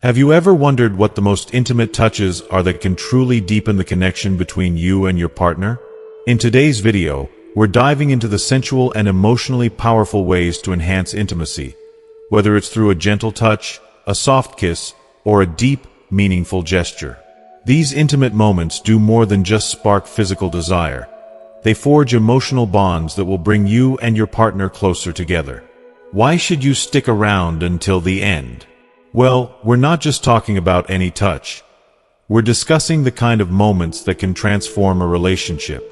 Have you ever wondered what the most intimate touches are that can truly deepen the connection between you and your partner? In today's video, we're diving into the sensual and emotionally powerful ways to enhance intimacy, whether it's through a gentle touch, a soft kiss, or a deep, meaningful gesture. These intimate moments do more than just spark physical desire. They forge emotional bonds that will bring you and your partner closer together. Why should you stick around until the end? Well, we're not just talking about any touch. We're discussing the kind of moments that can transform a relationship.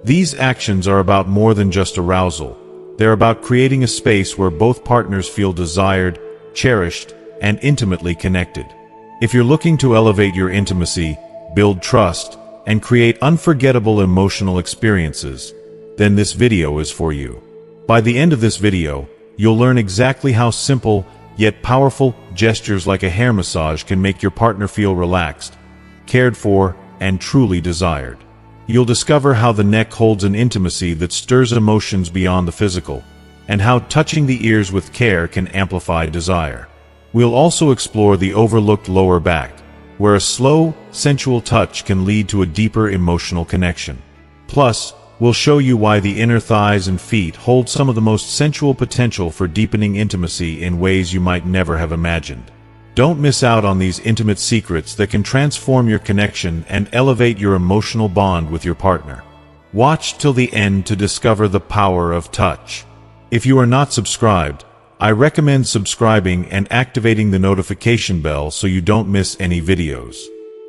These actions are about more than just arousal. They're about creating a space where both partners feel desired, cherished, and intimately connected. If you're looking to elevate your intimacy, build trust, and create unforgettable emotional experiences, then this video is for you. By the end of this video, you'll learn exactly how simple, yet powerful, gestures like a hair massage can make your partner feel relaxed, cared for, and truly desired. You'll discover how the neck holds an intimacy that stirs emotions beyond the physical, and how touching the ears with care can amplify desire. We'll also explore the overlooked lower back, where a slow, sensual touch can lead to a deeper emotional connection. Plus, we'll show you why the inner thighs and feet hold some of the most sensual potential for deepening intimacy in ways you might never have imagined. Don't miss out on these intimate secrets that can transform your connection and elevate your emotional bond with your partner. Watch till the end to discover the power of touch. If you are not subscribed, I recommend subscribing and activating the notification bell so you don't miss any videos.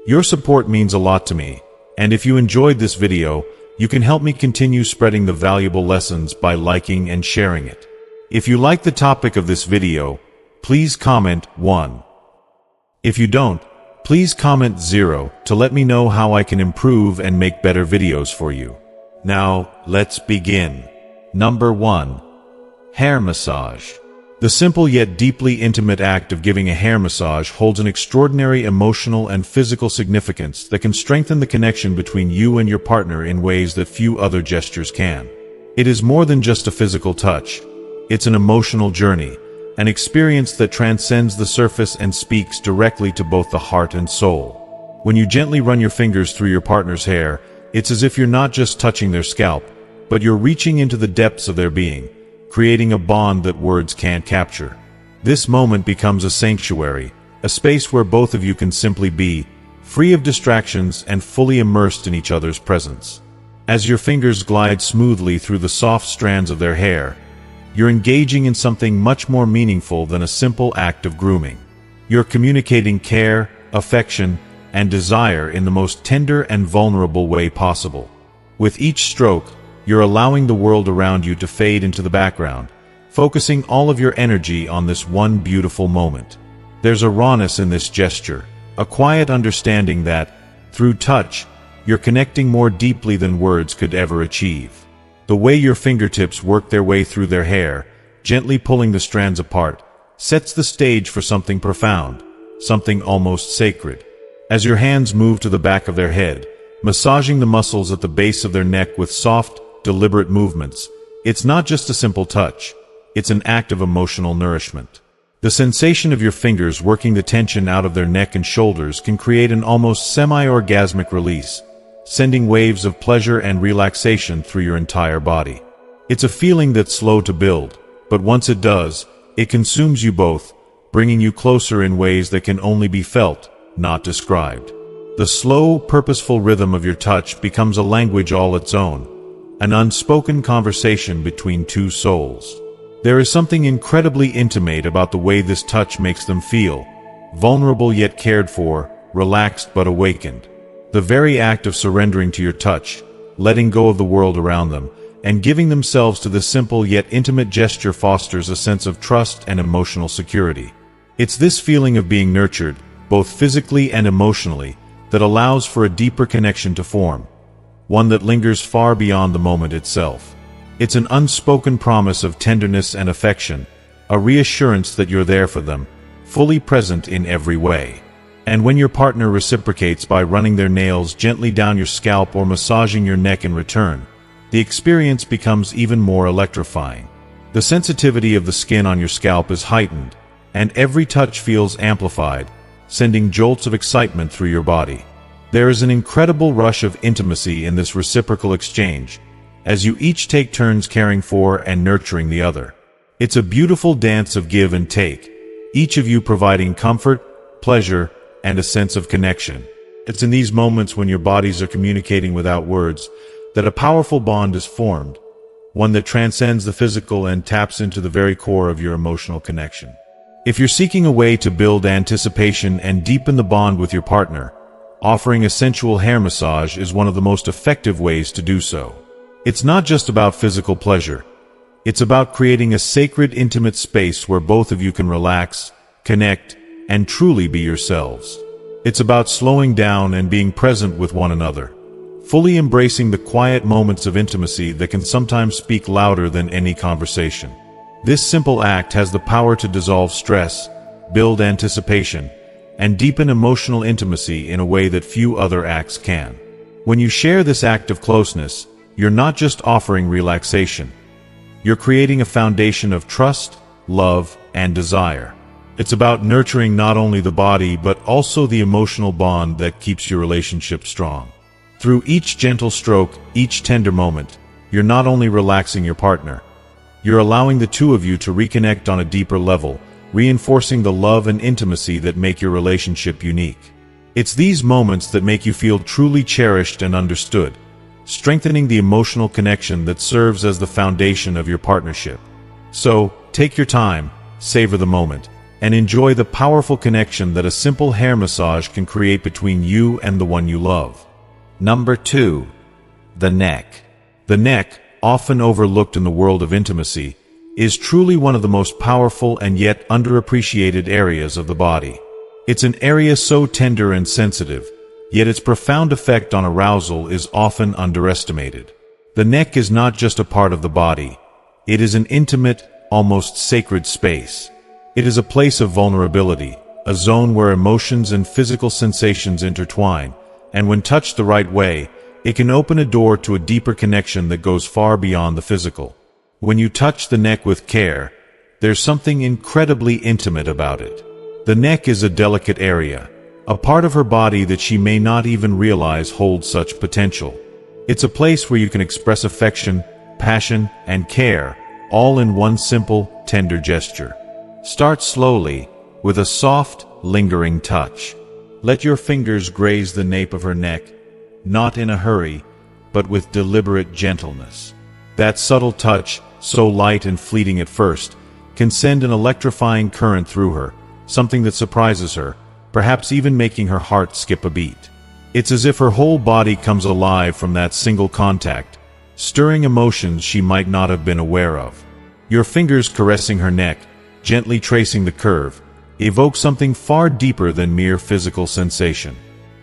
Your support means a lot to me, and if you enjoyed this video, you can help me continue spreading the valuable lessons by liking and sharing it. If you like the topic of this video, please comment 1. If you don't, please comment 0 to let me know how I can improve and make better videos for you. Now, let's begin. Number 1. Hair massage. The simple yet deeply intimate act of giving a hair massage holds an extraordinary emotional and physical significance that can strengthen the connection between you and your partner in ways that few other gestures can. It is more than just a physical touch. It's an emotional journey, an experience that transcends the surface and speaks directly to both the heart and soul. When you gently run your fingers through your partner's hair, it's as if you're not just touching their scalp, but you're reaching into the depths of their being, creating a bond that words can't capture. This moment becomes a sanctuary, a space where both of you can simply be, free of distractions and fully immersed in each other's presence. As your fingers glide smoothly through the soft strands of their hair, you're engaging in something much more meaningful than a simple act of grooming. You're communicating care, affection, and desire in the most tender and vulnerable way possible. With each stroke, you're allowing the world around you to fade into the background, focusing all of your energy on this one beautiful moment. There's a rawness in this gesture, a quiet understanding that, through touch, you're connecting more deeply than words could ever achieve. The way your fingertips work their way through their hair, gently pulling the strands apart, sets the stage for something profound, something almost sacred. As your hands move to the back of their head, massaging the muscles at the base of their neck with soft, deliberate movements, it's not just a simple touch, it's an act of emotional nourishment. The sensation of your fingers working the tension out of their neck and shoulders can create an almost semi-orgasmic release, sending waves of pleasure and relaxation through your entire body. It's a feeling that's slow to build, but once it does, it consumes you both, bringing you closer in ways that can only be felt, not described. The slow, purposeful rhythm of your touch becomes a language all its own, an unspoken conversation between two souls. There is something incredibly intimate about the way this touch makes them feel, vulnerable yet cared for, relaxed but awakened. The very act of surrendering to your touch, letting go of the world around them, and giving themselves to the simple yet intimate gesture fosters a sense of trust and emotional security. It's this feeling of being nurtured, both physically and emotionally, that allows for a deeper connection to form, one that lingers far beyond the moment itself. It's an unspoken promise of tenderness and affection, a reassurance that you're there for them, fully present in every way. And when your partner reciprocates by running their nails gently down your scalp or massaging your neck in return, the experience becomes even more electrifying. The sensitivity of the skin on your scalp is heightened, and every touch feels amplified, sending jolts of excitement through your body. There is an incredible rush of intimacy in this reciprocal exchange, as you each take turns caring for and nurturing the other. It's a beautiful dance of give and take, each of you providing comfort, pleasure, and a sense of connection. It's in these moments when your bodies are communicating without words that a powerful bond is formed, one that transcends the physical and taps into the very core of your emotional connection. If you're seeking a way to build anticipation and deepen the bond with your partner, offering a sensual hair massage is one of the most effective ways to do so. It's not just about physical pleasure. It's about creating a sacred, intimate space where both of you can relax, connect, and truly be yourselves. It's about slowing down and being present with one another, fully embracing the quiet moments of intimacy that can sometimes speak louder than any conversation. This simple act has the power to dissolve stress, build anticipation, and deepen emotional intimacy in a way that few other acts can. When you share this act of closeness, you're not just offering relaxation. You're creating a foundation of trust, love, and desire. It's about nurturing not only the body but also the emotional bond that keeps your relationship strong. Through each gentle stroke, each tender moment, you're not only relaxing your partner, you're allowing the two of you to reconnect on a deeper level, reinforcing the love and intimacy that make your relationship unique. It's these moments that make you feel truly cherished and understood, strengthening the emotional connection that serves as the foundation of your partnership. So, take your time, savor the moment, and enjoy the powerful connection that a simple hair massage can create between you and the one you love. Number 2. The neck. The neck, often overlooked in the world of intimacy, is truly one of the most powerful and yet underappreciated areas of the body. It's an area so tender and sensitive, yet its profound effect on arousal is often underestimated. The neck is not just a part of the body. It is an intimate, almost sacred space. It is a place of vulnerability, a zone where emotions and physical sensations intertwine, and when touched the right way, it can open a door to a deeper connection that goes far beyond the physical. When you touch the neck with care, there's something incredibly intimate about it. The neck is a delicate area, a part of her body that she may not even realize holds such potential. It's a place where you can express affection, passion, and care, all in one simple, tender gesture. Start slowly, with a soft, lingering touch. Let your fingers graze the nape of her neck, not in a hurry, but with deliberate gentleness. That subtle touch, so light and fleeting at first, can send an electrifying current through her, something that surprises her, perhaps even making her heart skip a beat. It's as if her whole body comes alive from that single contact, stirring emotions she might not have been aware of. Your fingers caressing her neck, gently tracing the curve, evoke something far deeper than mere physical sensation.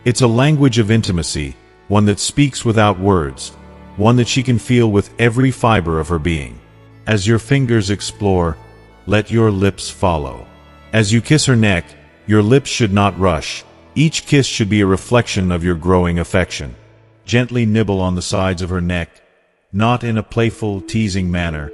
It's a language of intimacy, one that speaks without words, one that she can feel with every fiber of her being. As your fingers explore, let your lips follow. As you kiss her neck, your lips should not rush. Each kiss should be a reflection of your growing affection. Gently nibble on the sides of her neck, not in a playful, teasing manner,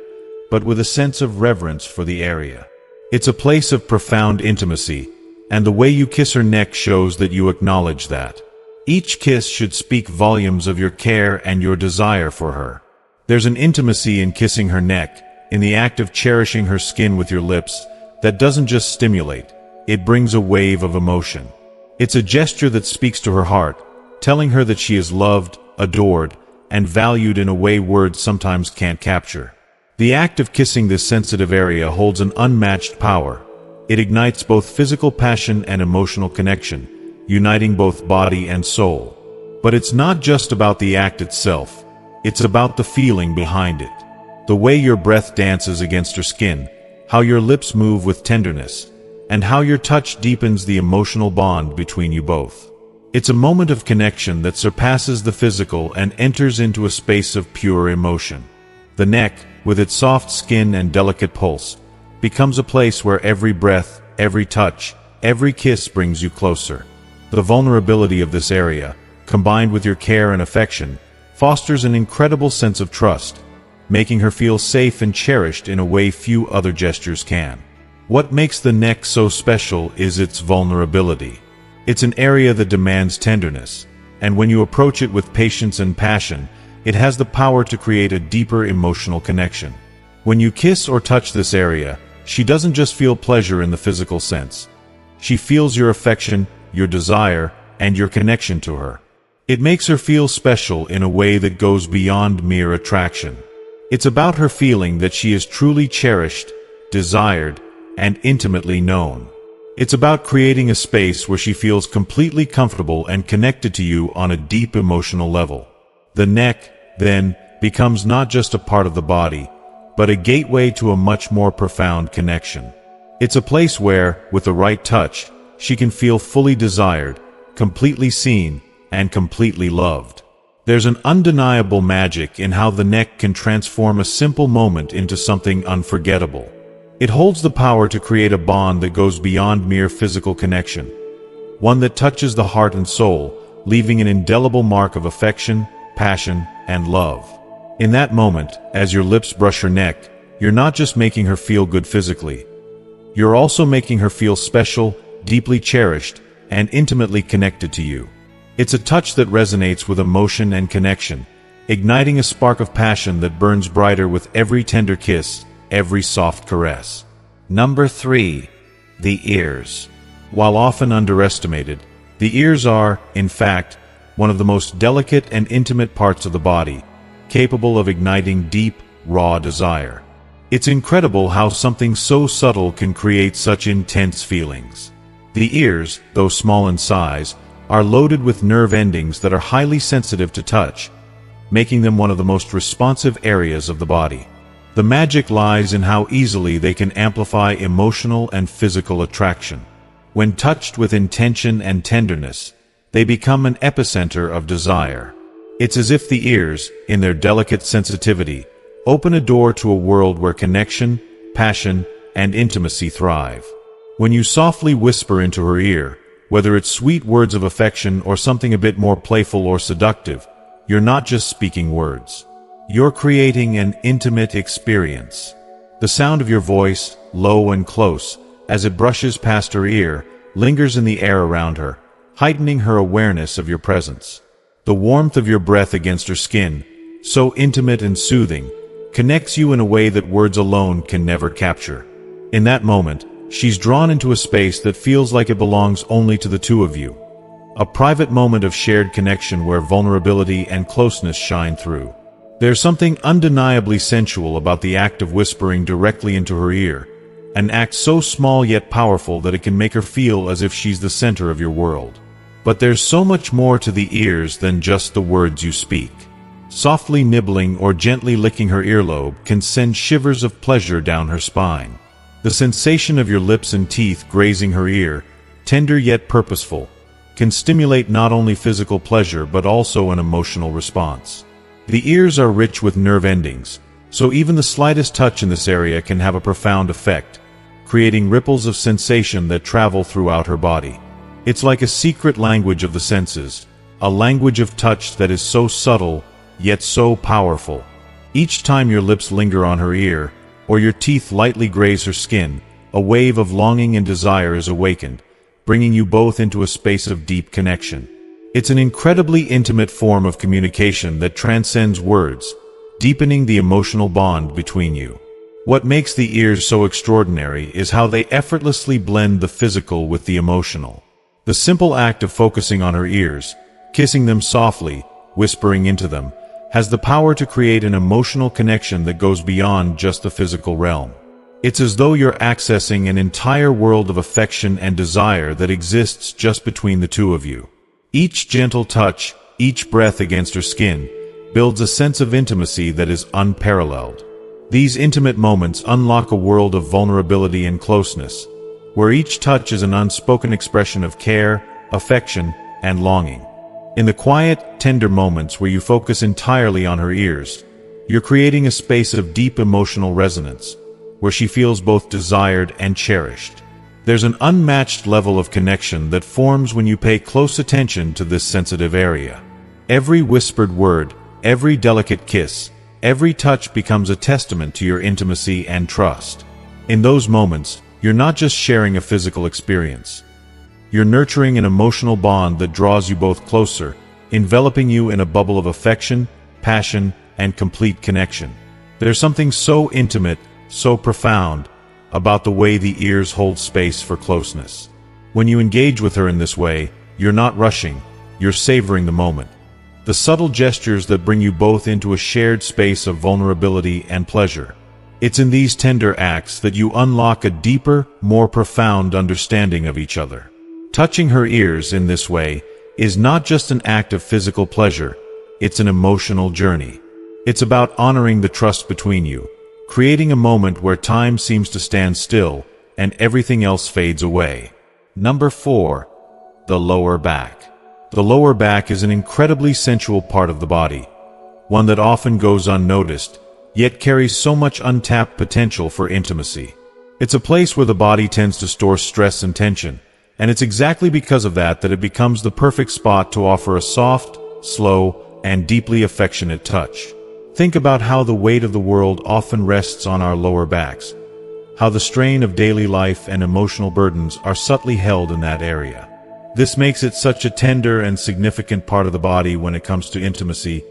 but with a sense of reverence for the area. It's a place of profound intimacy, and the way you kiss her neck shows that you acknowledge that. Each kiss should speak volumes of your care and your desire for her. There's an intimacy in kissing her neck, in the act of cherishing her skin with your lips, that doesn't just stimulate, it brings a wave of emotion. It's a gesture that speaks to her heart, telling her that she is loved, adored, and valued in a way words sometimes can't capture. The act of kissing this sensitive area holds an unmatched power. It ignites both physical passion and emotional connection, uniting both body and soul. But it's not just about the act itself. It's about the feeling behind it. The way your breath dances against her skin, how your lips move with tenderness, and how your touch deepens the emotional bond between you both. It's a moment of connection that surpasses the physical and enters into a space of pure emotion. The neck, with its soft skin and delicate pulse, becomes a place where every breath, every touch, every kiss brings you closer. The vulnerability of this area, combined with your care and affection, fosters an incredible sense of trust, making her feel safe and cherished in a way few other gestures can. What makes the neck so special is its vulnerability. It's an area that demands tenderness, and when you approach it with patience and passion, it has the power to create a deeper emotional connection. When you kiss or touch this area, she doesn't just feel pleasure in the physical sense. She feels your affection, your desire, and your connection to her. It makes her feel special in a way that goes beyond mere attraction. It's about her feeling that she is truly cherished, desired, and intimately known. It's about creating a space where she feels completely comfortable and connected to you on a deep emotional level. The neck, then, becomes not just a part of the body, but a gateway to a much more profound connection. It's a place where, with the right touch, she can feel fully desired, completely seen, and completely loved. There's an undeniable magic in how the neck can transform a simple moment into something unforgettable. It holds the power to create a bond that goes beyond mere physical connection, one that touches the heart and soul, leaving an indelible mark of affection, passion, and love. In that moment, as your lips brush her neck, you're not just making her feel good physically. You're also making her feel special, deeply cherished, and intimately connected to you. It's a touch that resonates with emotion and connection, igniting a spark of passion that burns brighter with every tender kiss, every soft caress. Number 3. The ears. While often underestimated, the ears are, in fact, one of the most delicate and intimate parts of the body, capable of igniting deep, raw desire. It's incredible how something so subtle can create such intense feelings. The ears, though small in size, are loaded with nerve endings that are highly sensitive to touch, making them one of the most responsive areas of the body. The magic lies in how easily they can amplify emotional and physical attraction. When touched with intention and tenderness, they become an epicenter of desire. It's as if the ears, in their delicate sensitivity, open a door to a world where connection, passion, and intimacy thrive. When you softly whisper into her ear, whether it's sweet words of affection or something a bit more playful or seductive, you're not just speaking words. You're creating an intimate experience. The sound of your voice, low and close, as it brushes past her ear, lingers in the air around her, heightening her awareness of your presence. The warmth of your breath against her skin, so intimate and soothing, connects you in a way that words alone can never capture. In that moment, she's drawn into a space that feels like it belongs only to the two of you. A private moment of shared connection where vulnerability and closeness shine through. There's something undeniably sensual about the act of whispering directly into her ear, an act so small yet powerful that it can make her feel as if she's the center of your world. But there's so much more to the ears than just the words you speak. Softly nibbling or gently licking her earlobe can send shivers of pleasure down her spine. The sensation of your lips and teeth grazing her ear, tender yet purposeful, can stimulate not only physical pleasure but also an emotional response. The ears are rich with nerve endings, so even the slightest touch in this area can have a profound effect, creating ripples of sensation that travel throughout her body. It's like a secret language of the senses, a language of touch that is so subtle, yet so powerful. Each time your lips linger on her ear, or your teeth lightly graze her skin, a wave of longing and desire is awakened, bringing you both into a space of deep connection. It's an incredibly intimate form of communication that transcends words, deepening the emotional bond between you. What makes the ears so extraordinary is how they effortlessly blend the physical with the emotional. The simple act of focusing on her ears, kissing them softly, whispering into them, has the power to create an emotional connection that goes beyond just the physical realm. It's as though you're accessing an entire world of affection and desire that exists just between the two of you. Each gentle touch, each breath against her skin, builds a sense of intimacy that is unparalleled. These intimate moments unlock a world of vulnerability and closeness, where each touch is an unspoken expression of care, affection, and longing. In the quiet, tender moments where you focus entirely on her ears, you're creating a space of deep emotional resonance, where she feels both desired and cherished. There's an unmatched level of connection that forms when you pay close attention to this sensitive area. Every whispered word, every delicate kiss, every touch becomes a testament to your intimacy and trust. In those moments, you're not just sharing a physical experience. You're nurturing an emotional bond that draws you both closer, enveloping you in a bubble of affection, passion, and complete connection. There's something so intimate, so profound, about the way the ears hold space for closeness. When you engage with her in this way, you're not rushing, you're savoring the moment. The subtle gestures that bring you both into a shared space of vulnerability and pleasure. It's in these tender acts that you unlock a deeper, more profound understanding of each other. Touching her ears in this way is not just an act of physical pleasure, it's an emotional journey. It's about honoring the trust between you, creating a moment where time seems to stand still and everything else fades away. Number 4. The lower back. The lower back is an incredibly sensual part of the body, one that often goes unnoticed, yet carries so much untapped potential for intimacy. It's a place where the body tends to store stress and tension, and it's exactly because of that it becomes the perfect spot to offer a soft, slow, and deeply affectionate touch. Think about how the weight of the world often rests on our lower backs, how the strain of daily life and emotional burdens are subtly held in that area. This makes it such a tender and significant part of the body when it comes to intimacy,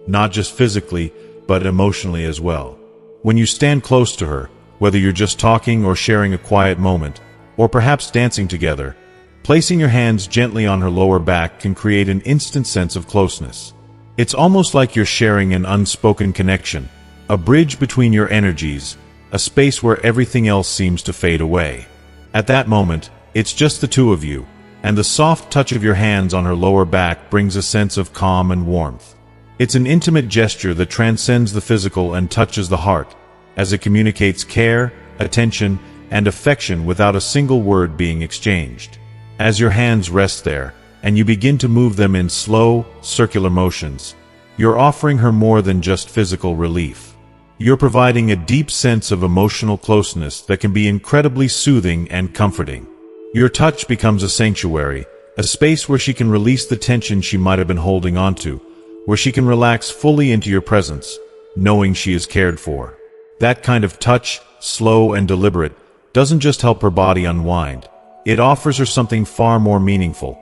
not just physically, but emotionally as well. When you stand close to her, whether you're just talking or sharing a quiet moment, or perhaps dancing together, placing your hands gently on her lower back can create an instant sense of closeness. It's almost like you're sharing an unspoken connection, a bridge between your energies, a space where everything else seems to fade away. At that moment, it's just the two of you, and the soft touch of your hands on her lower back brings a sense of calm and warmth. It's an intimate gesture that transcends the physical and touches the heart, as it communicates care, attention, and affection without a single word being exchanged. As your hands rest there, and you begin to move them in slow, circular motions, you're offering her more than just physical relief. You're providing a deep sense of emotional closeness that can be incredibly soothing and comforting. Your touch becomes a sanctuary, a space where she can release the tension she might have been holding onto, where she can relax fully into your presence, knowing she is cared for. That kind of touch, slow and deliberate, doesn't just help her body unwind, it offers her something far more meaningful.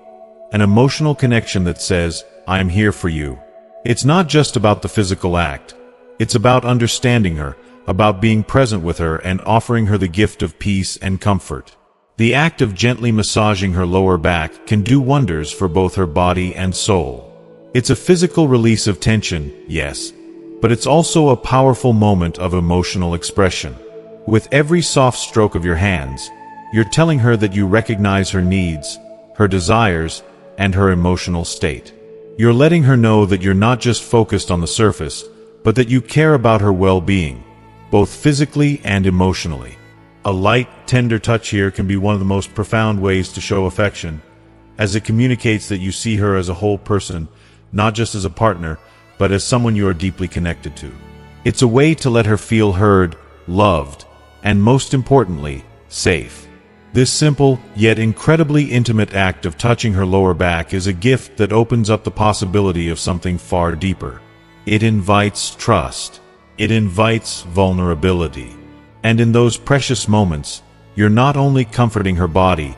An emotional connection that says, "I am here for you." It's not just about the physical act. It's about understanding her, about being present with her and offering her the gift of peace and comfort. The act of gently massaging her lower back can do wonders for both her body and soul. It's a physical release of tension, yes, but it's also a powerful moment of emotional expression. With every soft stroke of your hands, you're telling her that you recognize her needs, her desires, and her emotional state. You're letting her know that you're not just focused on the surface, but that you care about her well-being, both physically and emotionally. A light, tender touch here can be one of the most profound ways to show affection, as it communicates that you see her as a whole person, not just as a partner, but as someone you are deeply connected to. It's a way to let her feel heard, loved, and most importantly, safe. This simple, yet incredibly intimate act of touching her lower back is a gift that opens up the possibility of something far deeper. It invites trust. It invites vulnerability. And in those precious moments, you're not only comforting her body,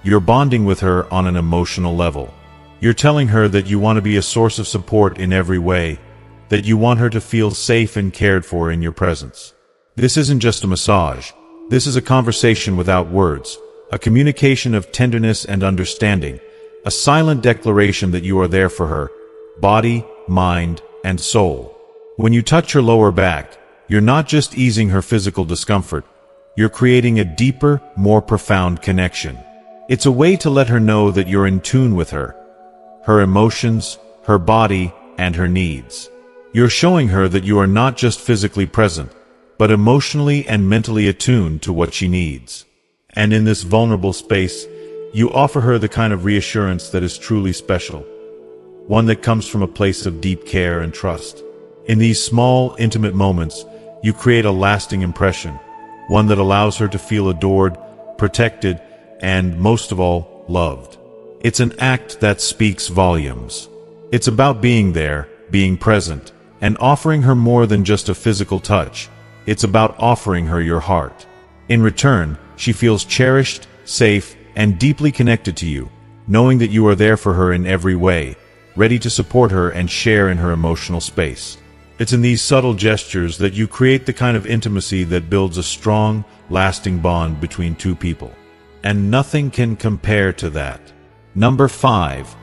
you're bonding with her on an emotional level. You're telling her that you want to be a source of support in every way, that you want her to feel safe and cared for in your presence. This isn't just a massage. This is a conversation without words, a communication of tenderness and understanding, a silent declaration that you are there for her, body, mind, and soul. When you touch her lower back, you're not just easing her physical discomfort, you're creating a deeper, more profound connection. It's a way to let her know that you're in tune with her emotions, her body, and her needs. You're showing her that you are not just physically present, but emotionally and mentally attuned to what she needs. And in this vulnerable space, you offer her the kind of reassurance that is truly special, one that comes from a place of deep care and trust. In these small, intimate moments, you create a lasting impression, one that allows her to feel adored, protected, and, most of all, loved. It's an act that speaks volumes. It's about being there, being present, and offering her more than just a physical touch. It's about offering her your heart. In return, she feels cherished, safe, and deeply connected to you, knowing that you are there for her in every way, ready to support her and share in her emotional space. It's in these subtle gestures that you create the kind of intimacy that builds a strong, lasting bond between two people. And nothing can compare to that. Number 5.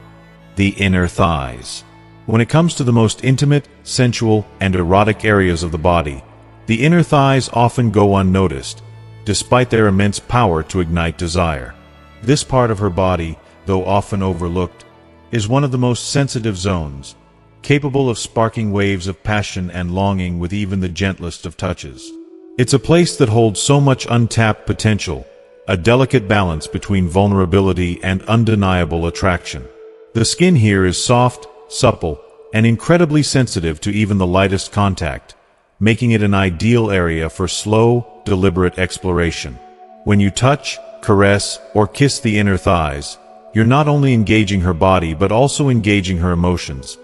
The inner thighs. When it comes to the most intimate, sensual, and erotic areas of the body, the inner thighs often go unnoticed, despite their immense power to ignite desire. This part of her body, though often overlooked, is one of the most sensitive zones, capable of sparking waves of passion and longing with even the gentlest of touches. It's a place that holds so much untapped potential, a delicate balance between vulnerability and undeniable attraction. The skin here is soft, supple, and incredibly sensitive to even the lightest contact, making it an ideal area for slow, deliberate exploration. When you touch, caress, or kiss the inner thighs, you're not only engaging her body but also engaging her emotions,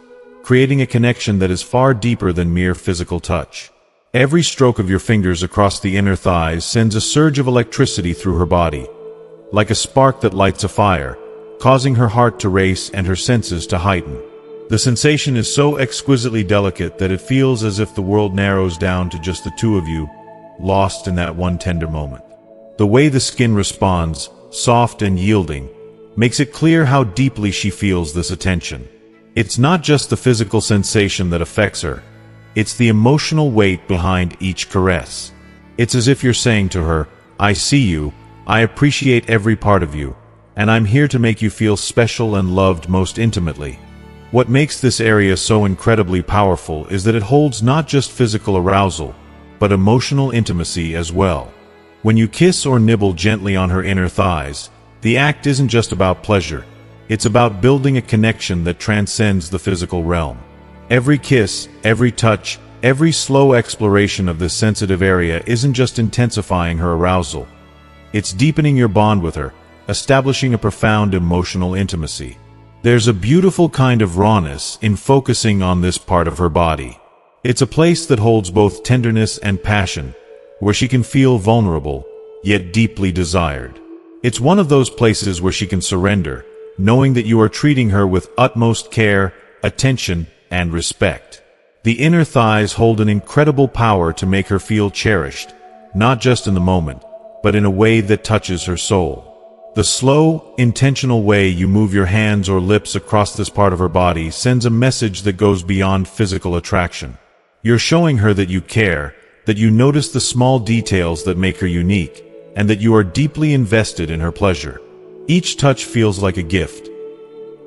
creating a connection that is far deeper than mere physical touch. Every stroke of your fingers across the inner thighs sends a surge of electricity through her body, like a spark that lights a fire, causing her heart to race and her senses to heighten. The sensation is so exquisitely delicate that it feels as if the world narrows down to just the two of you, lost in that one tender moment. The way the skin responds, soft and yielding, makes it clear how deeply she feels this attention. It's not just the physical sensation that affects her, it's the emotional weight behind each caress. It's as if you're saying to her, "I see you, I appreciate every part of you, and I'm here to make you feel special and loved most intimately." What makes this area so incredibly powerful is that it holds not just physical arousal, but emotional intimacy as well. When you kiss or nibble gently on her inner thighs, the act isn't just about pleasure, it's about building a connection that transcends the physical realm. Every kiss, every touch, every slow exploration of this sensitive area isn't just intensifying her arousal, it's deepening your bond with her, establishing a profound emotional intimacy. There's a beautiful kind of rawness in focusing on this part of her body. It's a place that holds both tenderness and passion, where she can feel vulnerable, yet deeply desired. It's one of those places where she can surrender, knowing that you are treating her with utmost care, attention, and respect. The inner thighs hold an incredible power to make her feel cherished, not just in the moment, but in a way that touches her soul. The slow, intentional way you move your hands or lips across this part of her body sends a message that goes beyond physical attraction. You're showing her that you care, that you notice the small details that make her unique, and that you are deeply invested in her pleasure. Each touch feels like a gift,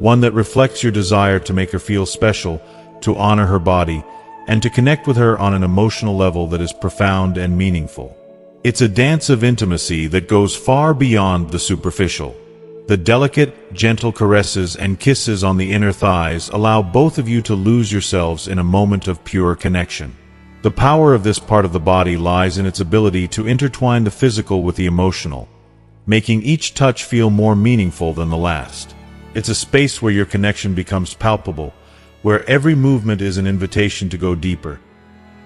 one that reflects your desire to make her feel special, to honor her body, and to connect with her on an emotional level that is profound and meaningful. It's a dance of intimacy that goes far beyond the superficial. The delicate, gentle caresses and kisses on the inner thighs allow both of you to lose yourselves in a moment of pure connection. The power of this part of the body lies in its ability to intertwine the physical with the emotional, making each touch feel more meaningful than the last. It's a space where your connection becomes palpable, where every movement is an invitation to go deeper,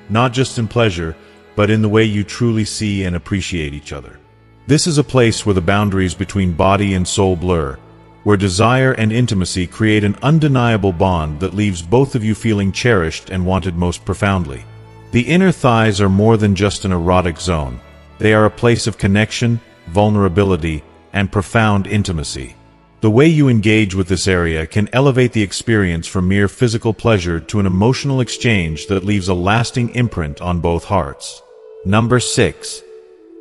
not just in pleasure, but in the way you truly see and appreciate each other. This is a place where the boundaries between body and soul blur, where desire and intimacy create an undeniable bond that leaves both of you feeling cherished and wanted most profoundly. The inner thighs are more than just an erotic zone. They are a place of connection, vulnerability, and profound intimacy. The way you engage with this area can elevate the experience from mere physical pleasure to an emotional exchange that leaves a lasting imprint on both hearts. Number 6.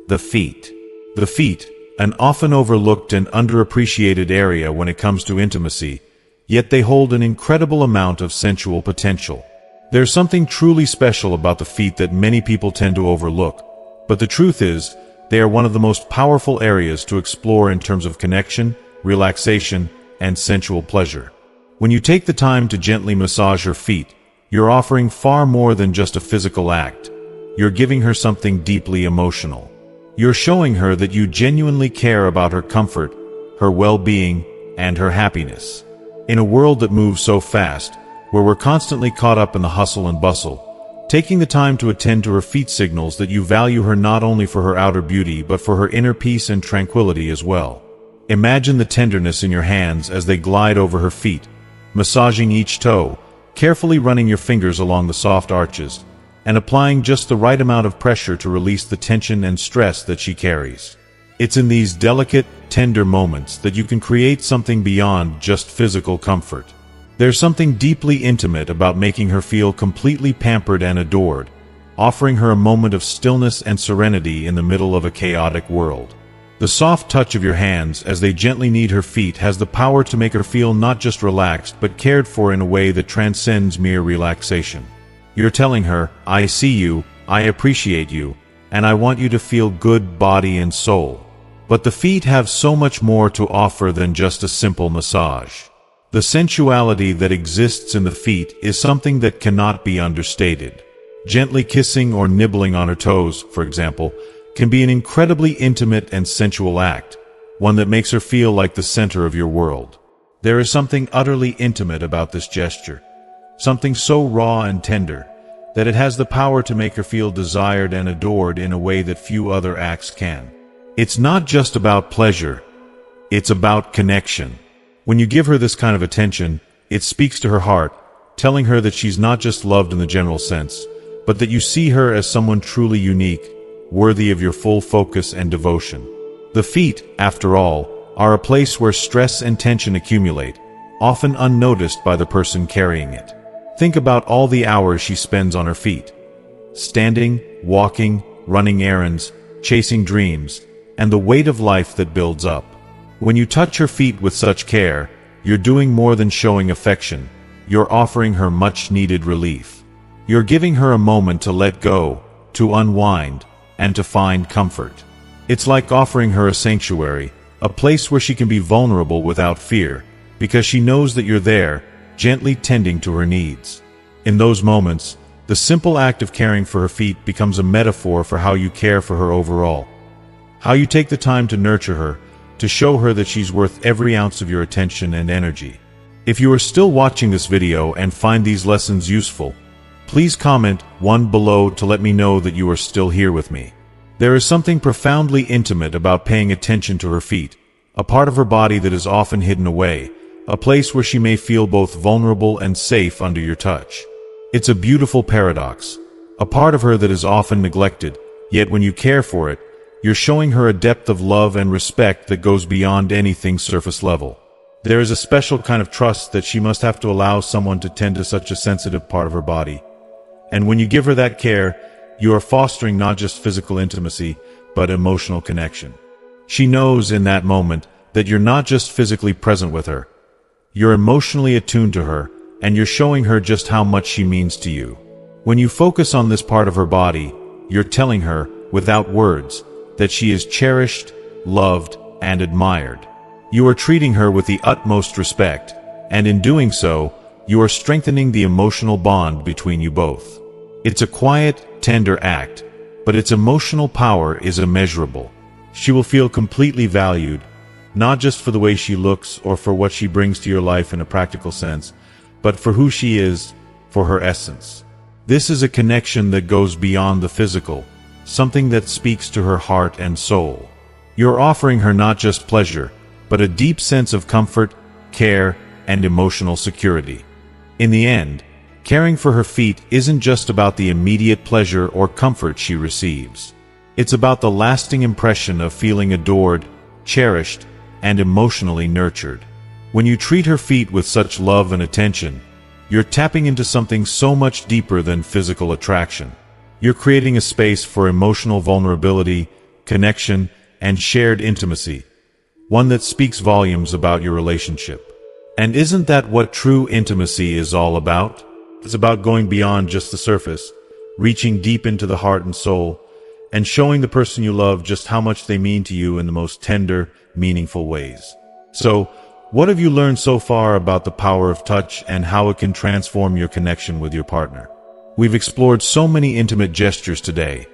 The feet. The feet, an often overlooked and underappreciated area when it comes to intimacy, yet they hold an incredible amount of sensual potential. There's something truly special about the feet that many people tend to overlook, but the truth is, they are one of the most powerful areas to explore in terms of connection, relaxation, and sensual pleasure. When you take the time to gently massage her feet, you're offering far more than just a physical act. You're giving her something deeply emotional. You're showing her that you genuinely care about her comfort, her well-being, and her happiness. In a world that moves so fast, where we're constantly caught up in the hustle and bustle, Taking the time to attend to her feet signals that you value her not only for her outer beauty but for her inner peace and tranquility as well. Imagine the tenderness in your hands as they glide over her feet, massaging each toe, carefully running your fingers along the soft arches, and applying just the right amount of pressure to release the tension and stress that she carries. It's in these delicate, tender moments that you can create something beyond just physical comfort. There's something deeply intimate about making her feel completely pampered and adored, offering her a moment of stillness and serenity in the middle of a chaotic world. The soft touch of your hands as they gently knead her feet has the power to make her feel not just relaxed but cared for in a way that transcends mere relaxation. You're telling her, "I see you, I appreciate you, and I want you to feel good body and soul." But the feet have so much more to offer than just a simple massage. The sensuality that exists in the feet is something that cannot be understated. Gently kissing or nibbling on her toes, for example, can be an incredibly intimate and sensual act, one that makes her feel like the center of your world. There is something utterly intimate about this gesture, something so raw and tender, that it has the power to make her feel desired and adored in a way that few other acts can. It's not just about pleasure, it's about connection. When you give her this kind of attention, it speaks to her heart, telling her that she's not just loved in the general sense, but that you see her as someone truly unique, worthy of your full focus and devotion. The feet, after all, are a place where stress and tension accumulate, often unnoticed by the person carrying it. Think about all the hours she spends on her feet, standing, walking, running errands, chasing dreams, and the weight of life that builds up. When you touch her feet with such care, you're doing more than showing affection. You're offering her much-needed relief. You're giving her a moment to let go, to unwind, and to find comfort. It's like offering her a sanctuary, a place where she can be vulnerable without fear, because she knows that you're there, gently tending to her needs. In those moments, the simple act of caring for her feet becomes a metaphor for how you care for her overall. How you take the time to nurture her, to show her that she's worth every ounce of your attention and energy. If you are still watching this video and find these lessons useful, please comment 1 below to let me know that you are still here with me. There is something profoundly intimate about paying attention to her feet, a part of her body that is often hidden away, a place where she may feel both vulnerable and safe under your touch. It's a beautiful paradox, a part of her that is often neglected, yet when you care for it, you're showing her a depth of love and respect that goes beyond anything surface level. There is a special kind of trust that she must have to allow someone to tend to such a sensitive part of her body. And when you give her that care, you are fostering not just physical intimacy, but emotional connection. She knows in that moment that you're not just physically present with her. You're emotionally attuned to her, and you're showing her just how much she means to you. When you focus on this part of her body, you're telling her, without words, that she is cherished, loved, and admired. You are treating her with the utmost respect, and in doing so, you are strengthening the emotional bond between you both. It's a quiet, tender act, but its emotional power is immeasurable. She will feel completely valued, not just for the way she looks or for what she brings to your life in a practical sense, but for who she is, for her essence. This is a connection that goes beyond the physical, something that speaks to her heart and soul. You're offering her not just pleasure, but a deep sense of comfort, care, and emotional security. In the end, caring for her feet isn't just about the immediate pleasure or comfort she receives. It's about the lasting impression of feeling adored, cherished, and emotionally nurtured. When you treat her feet with such love and attention, you're tapping into something so much deeper than physical attraction. You're creating a space for emotional vulnerability, connection, and shared intimacy, one that speaks volumes about your relationship. And isn't that what true intimacy is all about? It's about going beyond just the surface, reaching deep into the heart and soul, and showing the person you love just how much they mean to you in the most tender, meaningful ways. So, what have you learned so far about the power of touch and how it can transform your connection with your partner? We've explored so many intimate gestures today,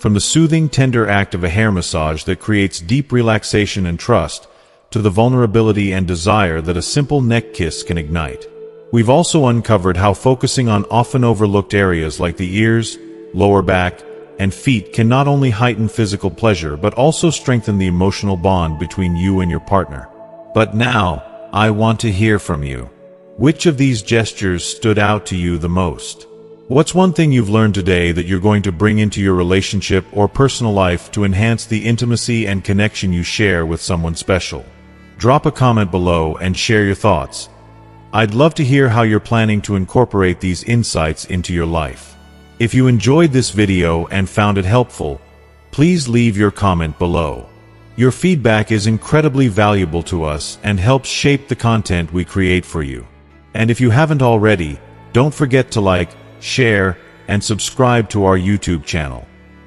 from the soothing, tender act of a hair massage that creates deep relaxation and trust, to the vulnerability and desire that a simple neck kiss can ignite. We've also uncovered how focusing on often overlooked areas like the ears, lower back, and feet can not only heighten physical pleasure but also strengthen the emotional bond between you and your partner. But now, I want to hear from you. Which of these gestures stood out to you the most? What's one thing you've learned today that you're going to bring into your relationship or personal life to enhance the intimacy and connection you share with someone special? Drop a comment below and share your thoughts. I'd love to hear how you're planning to incorporate these insights into your life. If you enjoyed this video and found it helpful, please leave your comment below. Your feedback is incredibly valuable to us and helps shape the content we create for you. And if you haven't already, don't forget to like, share, and subscribe to our YouTube channel.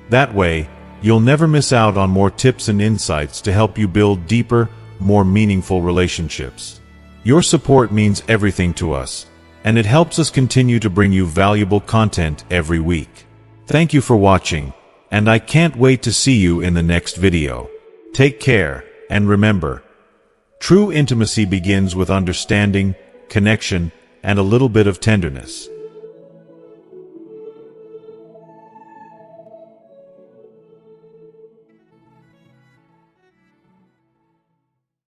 That way, you'll never miss out on more tips and insights to help you build deeper, more meaningful relationships. Your support means everything to us, and it helps us continue to bring you valuable content every week. Thank you for watching, and I can't wait to see you in the next video. Take care, and remember, true intimacy begins with understanding, connection, and a little bit of tenderness.